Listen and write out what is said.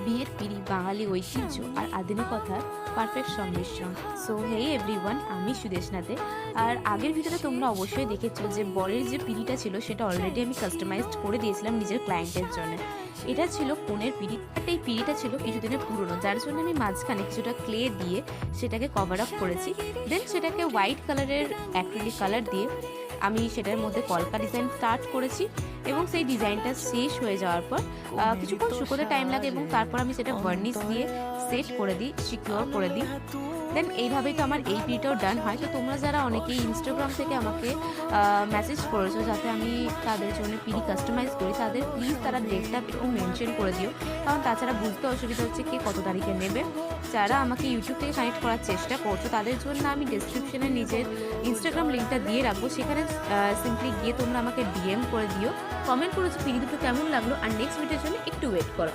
বিয়ের পিঁড়ি বাঙালি ঐতিহ্য আর আধুনিকতার পারফেক্ট সংমিশ্রণ। সো হেই এভরিওয়ান, আমি সুদেশনাতে। আর আগের ভিডিওতে তোমরা অবশ্যই দেখেছো যে বরের যে পিঁড়িটা ছিল সেটা অলরেডি আমি কাস্টমাইজড করে দিয়েছিলাম নিজের ক্লায়েন্টের জন্য। এটা ছিল কনের পিঁড়ি, বাট এই পিঁড়িটা ছিল কিছুদিনের পুরনো, যার জন্য আমি মাঝখানে কিছুটা ক্লে দিয়ে সেটাকে কভার আপ করেছি। দেন সেটাকে হোয়াইট কালারের অ্যাক্রিলিক কালার দিয়ে আমি সেটার মধ্যে কলকা ডিজাইন স্টার্ট করেছি এবং সেই ডিজাইনটা শেষ হয়ে যাওয়ার পর কিছুক্ষণ শুকোতে টাইম লাগে এবং তারপর আমি সেটা ভার্নিশ দিয়ে সেট করে দিই, সিকিউর করে দিই। দেন এইভাবেই তো আমার এই পিঁড়িটাও ডান হয়। তো তোমরা যারা অনেকেই ইনস্টাগ্রাম থেকে আমাকে মেসেজ করেছো যাতে আমি তাদের জন্য পিঁড়ি কাস্টমাইজ করি, তাদের প্লিজ তারা ডেটটা একটু মেনশন করে দিও, কারণ তাছাড়া বুঝতে অসুবিধা হচ্ছে কে কত তারিখে নেবে। যারা আমাকে ইউটিউব থেকে কানেক্ট করার চেষ্টা করছো তাদের জন্য আমি ডেসক্রিপশনে নিজের ইনস্টাগ্রাম লিঙ্কটা দিয়ে রাখবো, সেখানে সিম্পলি গিয়ে তোমরা আমাকে ডিএম করে দিও, কমেন্ট করেছো পিঁড়ি দুটো কেমন লাগলো, আর নেক্সট ভিডিওর জন্য একটু ওয়েট করো।